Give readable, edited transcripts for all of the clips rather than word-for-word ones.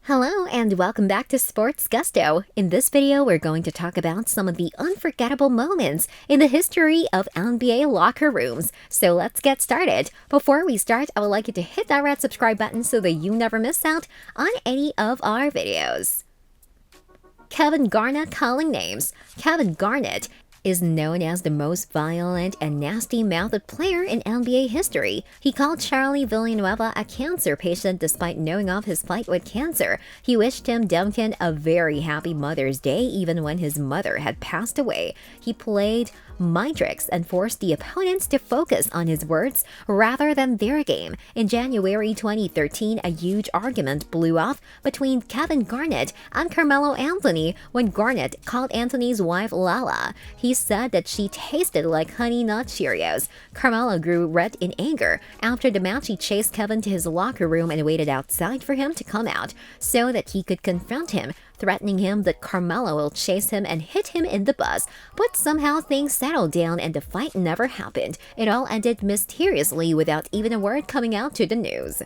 Hello and welcome back to Sports Gusto. In this video, we're going to talk about some of the unforgettable moments in the history of NBA locker rooms. So let's get started. Before we start, I would like you to hit that red subscribe button so that you never miss out on any of our videos. Kevin Garnett calling names. Kevin Garnett is known as the most violent and nasty-mouthed player in NBA history. He called Charlie Villanueva a cancer patient despite knowing of his fight with cancer. He wished Tim Duncan a very happy Mother's Day even when his mother had passed away. He played mind tricks and forced the opponents to focus on his words rather than their game. In January 2013, a huge argument blew off between Kevin Garnett and Carmelo Anthony when Garnett called Anthony's wife Lala. He said that she tasted like Honey Nut Cheerios. Carmelo grew red in anger. After the match, he chased Kevin to his locker room and waited outside for him to come out so that he could confront him, threatening him that Carmelo will chase him and hit him in the bus. But somehow things settled down and the fight never happened. It all ended mysteriously without even a word coming out to the news.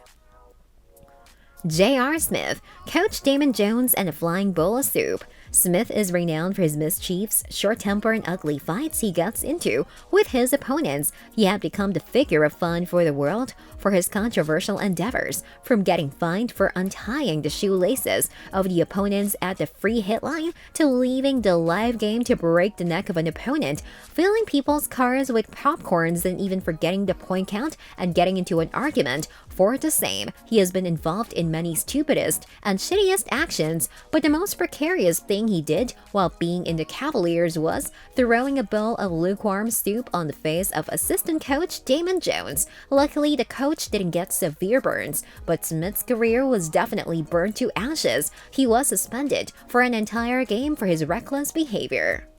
J.R. Smith, Coach Damon Jones, and a flying bowl of soup. Smith is renowned for his mischiefs, short temper, and ugly fights he gets into with his opponents. He had become the figure of fun for the world for his controversial endeavors, from getting fined for untying the shoelaces of the opponents at the free hit line to leaving the live game to break the neck of an opponent, filling people's cars with popcorns, and even forgetting the point count and getting into an argument for the same. He has been involved in many stupidest and shittiest actions, but the most precarious thing he did while being in the Cavaliers was throwing a bowl of lukewarm soup on the face of assistant coach Damon Jones. Luckily, the coach didn't get severe burns, but Smith's career was definitely burned to ashes. He was suspended for an entire game for his reckless behavior.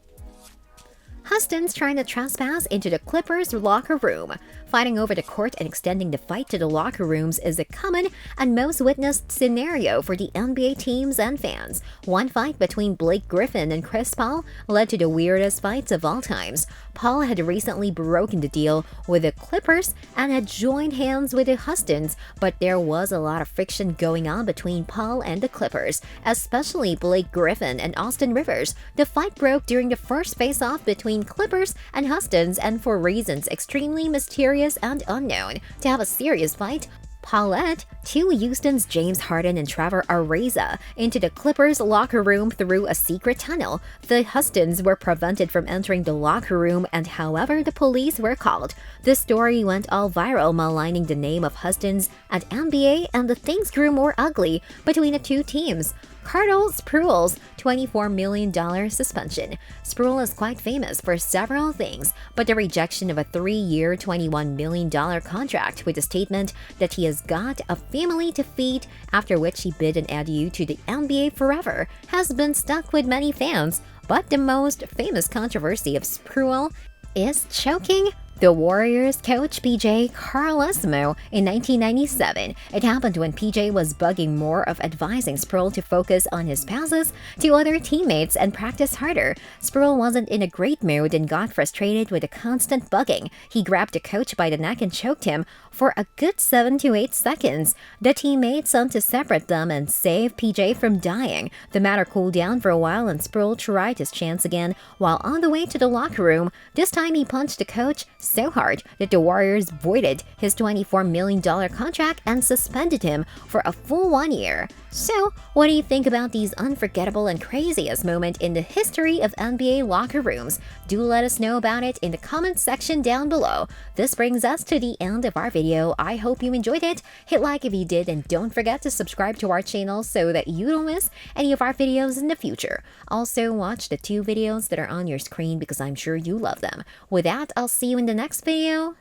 Huston's trying to trespass into the Clippers' locker room. Fighting over the court and extending the fight to the locker rooms is a common and most witnessed scenario for the NBA teams and fans. One fight between Blake Griffin and Chris Paul led to the weirdest fights of all times. Paul had recently broken the deal with the Clippers and had joined hands with the Hustons, but there was a lot of friction going on between Paul and the Clippers, especially Blake Griffin and Austin Rivers. The fight broke during the first face-off between Clippers and Hustons, and for reasons extremely mysterious and unknown. To have a serious fight, Paul led to Houston's James Harden and Trevor Ariza into the Clippers' locker room through a secret tunnel. The Hustons were prevented from entering the locker room, and however, the police were called. The story went all viral, maligning the name of Hustons at NBA, and the things grew more ugly between the two teams. Cardinal Sproul's $24 million suspension. Sproul is quite famous for several things, but the rejection of a 3-year, $21 million contract with a statement that he has got a family to feed, after which he bid an adieu to the NBA forever, has been stuck with many fans. But the most famous controversy of Sproul is choking the Warriors coach PJ Carlesimo in 1997. It happened when PJ was bugging more of advising Sproul to focus on his passes to other teammates and practice harder. Sproul wasn't in a great mood and got frustrated with the constant bugging. He grabbed the coach by the neck and choked him for a good 7 to 8 seconds. The team made some to separate them and save PJ from dying. The matter cooled down for a while and Sproul tried his chance again while on the way to the locker room. This time he punched the coach so hard that the Warriors voided his $24 million contract and suspended him for a full 1 year. So, what do you think about these unforgettable and craziest moments in the history of NBA locker rooms? Do let us know about it in the comments section down below. This brings us to the end of our video. I hope you enjoyed it. Hit like if you did, and don't forget to subscribe to our channel so that you don't miss any of our videos in the future. Also, watch the 2 videos that are on your screen because I'm sure you love them. With that, I'll see you in the next video.